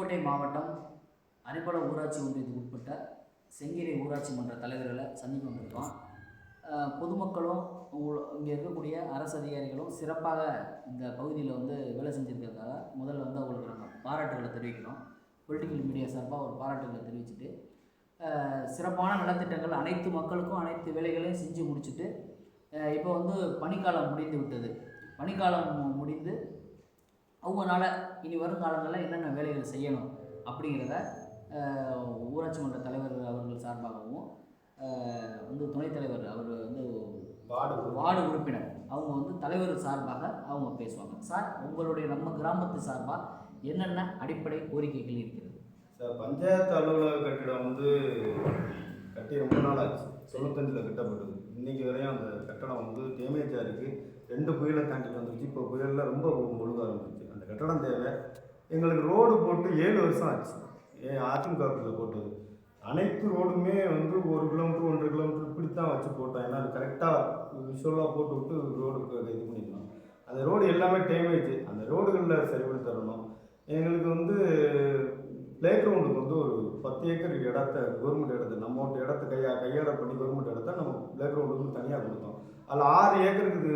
புதுக்கோட்டை மாவட்டம் அரிப்பள ஊராட்சி ஒன்றியத்துக்கு உட்பட்ட செங்கிரை ஊராட்சி மன்ற தலைவர்களை சந்திக்க வந்திருக்கோம். பொதுமக்களும் இங்கே இருக்கக்கூடிய அரசு அதிகாரிகளும் சிறப்பாக இந்த பகுதியில் வேலை செஞ்சுருக்கிறதுக்காக முதல்ல அவங்களுக்கு நாங்கள் பாராட்டுகளை தெரிவிக்கிறோம். பொலிட்டிக்கல் மீடியா சார்பாக ஒரு பாராட்டுகளை தெரிவிச்சுட்டு சிறப்பான நலத்திட்டங்கள் அனைத்து மக்களுக்கும் அனைத்து வேலைகளையும் செஞ்சு முடிச்சுட்டு இப்போ பனிக்காலம் முடிந்து விட்டது. பனிக்காலம் முடிந்து அவங்களால இனி வரும் காலங்களில் என்னென்ன வேலைகள் செய்யணும் அப்படிங்கிறத ஊராட்சி மன்ற தலைவர் அவர்கள் சார்பாகவும் துணைத் தலைவர் அவர் வார்டு உறுப்பினர் அவங்க தலைவர் சார்பாக அவங்க பேசுவாங்க. சார், உங்களுடைய நம்ம கிராமத்து சார்பாக என்னென்ன அடிப்படை கோரிக்கைகள் இருக்கிறது? சார், பஞ்சாயத்து அலுவலக கட்டிடம் கட்டி ரொம்ப நாள் ஆச்சு. 95 கட்டப்பட்டது. இன்றைக்கி வரையும் அந்த கட்டடம் டேமேஜாக இருக்குது. 2 புயலை தாண்டிட்டு வந்துருச்சு. இப்போ புயலில் ரொம்ப முழுக ஆரம்பிச்சு. அந்த கட்டடம் தேவை. எங்களுக்கு ரோடு போட்டு 7 வருஷம் ஆச்சு. அதிமுகவில் போட்டது அனைத்து ரோடுமே 1 கிலோமீட்டர் 1.5 கிலோமீட்டர் இப்படி தான் வச்சு போட்டோம். ஏன்னா அது கரெக்டாக விஷுவலாக போட்டு விட்டு ரோடுக்கு இது பண்ணிக்கலாம். அந்த ரோடு எல்லாமே டேமேஜ். அந்த ரோடுகளில் சரி பண்ணி தரணும். எங்களுக்கு பிளே கிரவுண்டுக்கு ஒரு 10 ஏக்கர் இடத்த கவர்மெண்ட் இடத்த நம்ம இடத்த கையாட பண்ணி கவர்மெண்ட் இடத்த நம்ம பிளே கிரவுண்டுக்கு தனியாக கொடுத்தோம். அதில் 6 ஏக்கருக்கு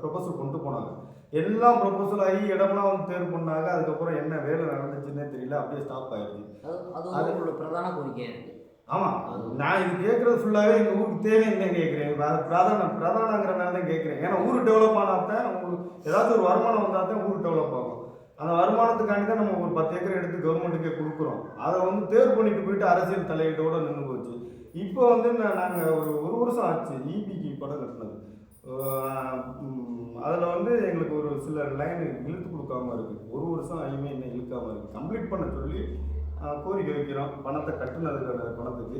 ப்ரொபோசல் கொண்டு போனாங்க. எல்லாம் ப்ரொபோசல் ஆகி இடம்லாம் தேர்வு பண்ணாங்க. அதுக்கப்புறம் என்ன வேலை நடந்துச்சுன்னே தெரியல, அப்படியே ஸ்டாப் ஆகிடுச்சு. அது உங்களோட பிரதான கோரிக்கையாக இருக்குது. ஆமாம், நான் இது கேட்குறது ஃபுல்லாகவே எங்கள் ஊருக்கு தேவைன்னு தான் கேட்குறேன். பிரதானங்கிறனால தான் கேட்குறேன். ஏன்னா ஊர் டெவலப் ஆனால் தான் உங்களுக்கு ஏதாச்சும் ஒரு வருமானம் வந்தால் தான் ஊர் டெவலப் ஆகும். அந்த வருமானத்துக்காண்டி தான் நம்ம ஒரு 10 ஏக்கர் எடுத்து கவர்மெண்ட்டுக்கே கொடுக்குறோம். அதை தேர்வு பண்ணிட்டு போயிட்டு அரசியல் தலையீட்டோடு நின்று போச்சு. இப்போ நாங்கள் ஒரு வருஷம் ஆச்சு இபிக்கு படம் கட்டினது. அதில் எங்களுக்கு ஒரு சில லைன் இழுத்து கொடுக்காம இருக்குது. ஒரு வருஷம் ஆகியுமே இன்னும் இழுக்காமல் இருக்குது. கம்ப்ளீட் பண்ண சொல்லி கோரிக்கை வைக்கிறோம். பணத்தை கட்டுனதுக்கான பணத்துக்கு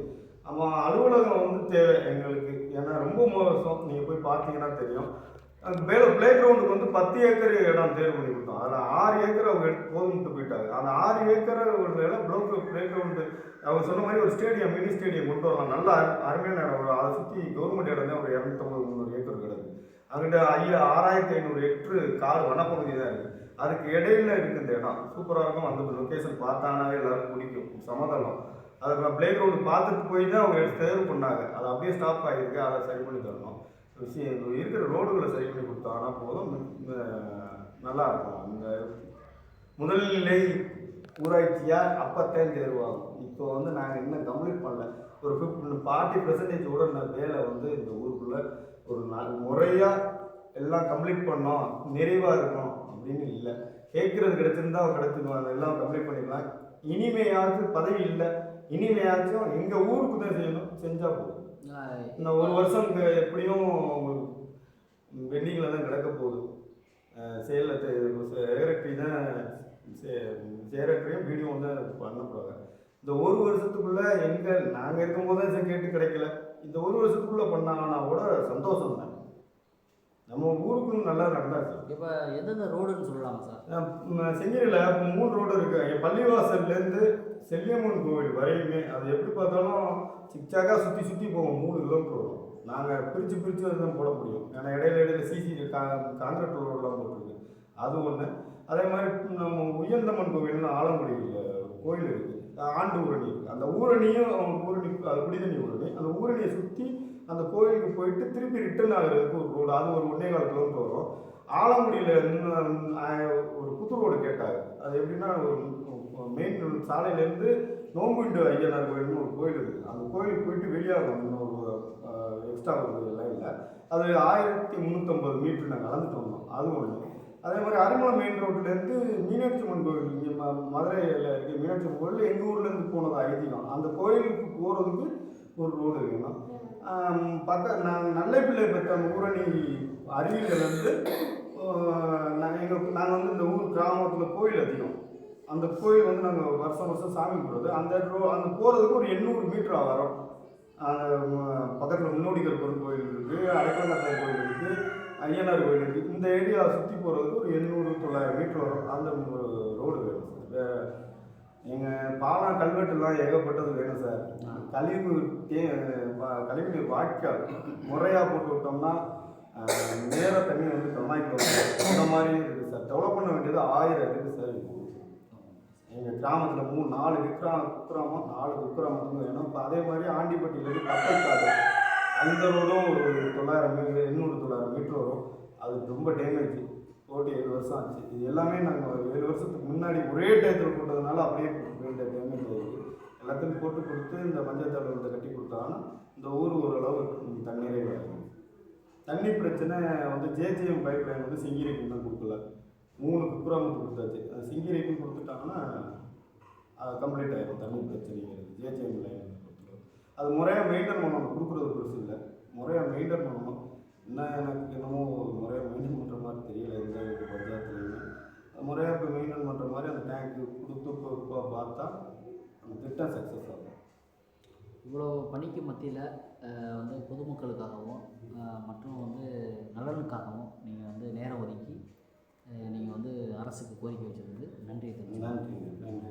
அலுவலகம் தேவை எங்களுக்கு. ஏன்னா ரொம்ப மோசம். நீங்கள் போய் பார்த்தீங்கன்னா தெரியும். அந்த பிளே கிரவுண்டுக்கு 10 ஏக்கர் இடம் தேர்வு பண்ணி கொடுத்தோம். அதில் 6 ஏக்கர் அவங்க போதும்ட்டு போயிட்டாங்க. அந்த 6 ஏக்கர் ஒரு பிளே கிரவுண்டு அவங்க சொன்ன மாதிரி ஒரு ஸ்டேடியம், மினி ஸ்டேடியம் கொண்டு வரலாம். நல்லா அருமையான இடம். அதை சுற்றி கவர்மெண்ட் இடம் தான் ஒரு 250-300 ஏக்கர் கிடக்கு. அங்கிட்ட 6500 ஹெக்டரு காடு வனப்பகுதி தான் இருக்குது. அதுக்கு இடையில இருக்குது இந்த இடம். சூப்பராக இருக்கும். அந்த லொக்கேஷன் பார்த்தானாவே எல்லாருக்கும் பிடிக்கும். சமதளம். அதுக்கு பிளே கிரவுண்டு பார்த்துட்டு போய் தான் அவங்க தேர்வு பண்ணாங்க. அது அப்படியே ஸ்டாப் ஆகிருக்கு. அதை சரி பண்ணி தரணும். இருக்கிற ரோடுகளை சரி பண்ணி கொடுத்தாங்கன்னா போதும், நல்லாயிருக்கும். இந்த முதல்நிலை ஊராட்சியாக அப்போத்தான் தேர்வாகும். இப்போ நாங்கள் இன்னும் கம்ப்ளீட் பண்ணல. ஒரு 40% கூட வேலை இந்த ஊருக்குள்ளே ஒரு முறையாக எல்லாம் கம்ப்ளீட் பண்ணோம், நிறைவாக இருக்கணும் அப்படின்னு இல்லை. கேட்குறது கிடைச்சிருந்தா கிடைச்சிருவாங்க. எல்லாம் கம்ப்ளீட் பண்ணிக்கலாம். இனிமையாச்சும் பதவி இல்லை, இனிமையாச்சும் எங்கள் ஊருக்கு தான் செய்யணும். செஞ்சால் போதும். இன்னும் ஒரு வருஷம் எப்படியும் பெண்டிங்கில் தான் கிடக்க போகுது. செக்ரட்டரி தான் செக்ரட்டரியும் வீடியோ பண்ண போகிறாங்க. இந்த ஒரு வருஷத்துக்குள்ளே நாங்கள் இருக்கும்போது தான் கேட்டு கிடைக்கல. இந்த ஒரு வருஷத்துக்குள்ளே பண்ணாங்கன்னா கூட சந்தோஷம் தான். நம்ம ஊருக்குள்ள நல்லா நடந்தாச்சு. இப்போ எந்தெந்த ரோடுன்னு சொல்லலாமா சார்? செங்கிரியில் 3 ரோடு இருக்குது. பள்ளிவாசல்லேருந்து செல்லியம்மன் கோவில் வரையுமே அது எப்படி பார்த்தாலும் சிக்சாக்காக சுற்றி போவோம். 3 கிலோமீட்டர் வரும். நாங்கள் பிரித்து தான் போட முடியும். ஏன்னா இடையில சிசி காங்கிரீட் ரோடெலாம் போட்டிருக்கு. அது ஒன்று. அதே மாதிரி நம்ம உயர்ந்தம்மன் கோவில்னு ஆலங்குடியில் கோயில் இருக்குது. ஆண்டு ஊரணி இருக்குது. அந்த ஊரணியும் அது குடிதண்ணி ஊரணி. அந்த ஊரணியை சுற்றி அந்த கோயிலுக்கு போயிட்டு திருப்பி ரிட்டர்ன் ஆகிறதுக்கு ஒரு ரோடு. அது ஒரு 1.25 கிலோமீட்டர் வரும். ஆலங்குடியில் ஒரு புது ரோடு கேட்டாங்க. அது எப்படின்னா ஒரு மெயின் சாலையிலேருந்து நோம்புண்டு ஐயனார் கோயில்னு ஒரு கோயில் இருக்குது. அந்த கோயிலுக்கு போயிட்டு வெளியாகணும். இன்னொரு எக்ஸ்ட்ரா ஒரு லைனில் அது 1350 மீட்டர் நாங்கள் அளந்துட்டு வந்தோம். அது ஒன்று. அதே மாதிரி அரிமலை மெயின் ரோட்லேருந்து மீனாட்சி அம்மன் கோயில், இங்கே மதுரையில் இருக்க மீனாட்சி அம்மன் கோயில் எங்கள் ஊர்லேருந்து போனது ஐதீகம். அந்த கோயிலுக்கு போகிறதுக்கு ஒரு ரோடு இருக்கணும். நாங்கள் நல்லப்பிள்ளை பெற்ற ஊரணி அருவியிலேருந்து நாங்கள் இந்த ஊர் கிராமத்தில் கோயில் அதிகம். அந்த கோயில் நாங்கள் வருஷம் சாமி போடுறது. அந்த போகிறதுக்கு ஒரு 800 மீட்டர் வரும். பக்கத்தில் முன்னோடிகள் கோயில் இருக்குது, அடைக்கலநாதர் கோயில் இருக்குது, ஐயனார் கோயில் இருக்குது. இந்த ஏரியா சுற்றி போகிறதுக்கு ஒரு 800-900 மீட்டர் வரும். அந்த ரோடு வேணும் சார். எங்கள் பாலம் கல்வெட்டுலாம் ஏகப்பட்டது வேணும் சார். கழிவுநீர் வாய்க்கால் முறையாக போட்டு விட்டோம்னா நேராக தண்ணி கம்மாய்க்கு அந்த மாதிரி இருக்குது சார். டெவலப் பண்ண வேண்டியது 1000 இருக்குது சார். எங்கள் கிராமத்தில் 4 குக்கிராமம் 4 குக்கிராமத்துக்கும் வேணும். இப்போ அதே மாதிரி ஆண்டிப்பட்டியிலேருந்து பட்டைக்காடு அந்த ரோடும் ஒரு 800-900 மீட்டர் வரும். அது ரொம்ப டேமேஜ் போட்டு 7 வருஷம் ஆச்சு. இது எல்லாமே நாங்கள் 7 வருஷத்துக்கு முன்னாடி ஒரே டயத்தில் போட்டதுனால அப்படியே டேமேஜ் ஆகிடுது. எல்லாத்தையும் போட்டு கொடுத்து இந்த பஞ்சாயத்து அலுவலகத்தை கட்டி கொடுத்தாங்கன்னா இந்த ஊர் ஓரளவு தண்ணீரே வரும். தண்ணி பிரச்சனை வந்து ஜேஜேஎம் பைப் லைன் வந்து சிங்கிரிக்கும் தான் கொடுக்கல. 3 குக்கிராமத்துக்கு கொடுத்தாச்சு. அது சிங்கிரிக்கும் கொடுத்துட்டாங்கன்னா அது கம்ப்ளீட் ஆகிடும் தண்ணி பிரச்சனைங்கிறது. ஜேஜேஎம் லைன் கொடுத்துருவோம். அது முறையாக மெயின்டைன் பண்ணணும். கொடுக்குறது பெருசு இல்லை, முறையாக மெயின்டைன் பண்ணணும். இன்னும் எனக்கு என்னமோ முறையாக மெயின்டைன் பண்ணுற மாதிரி தெரியல எந்த பஞ்சாயத்துலையுமே. முறையாக இப்போ மெயின்டைன் பண்ணுற மாதிரி அந்த டேங்க்கு கொடுத்து பார்த்தா அந்த திட்டம் சக்ஸஸ் ஆகும். இவ்வளோ பணிக்கு மத்தியில் வந்து பொதுமக்களுக்காகவும் மற்றும் வந்து நலனுக்காகவும் நீங்கள் வந்து நேரம் ஒதுக்கி நீங்கள் வந்து அரசுக்கு கோரிக்கை வச்சதுக்கு நன்றி. நன்றி.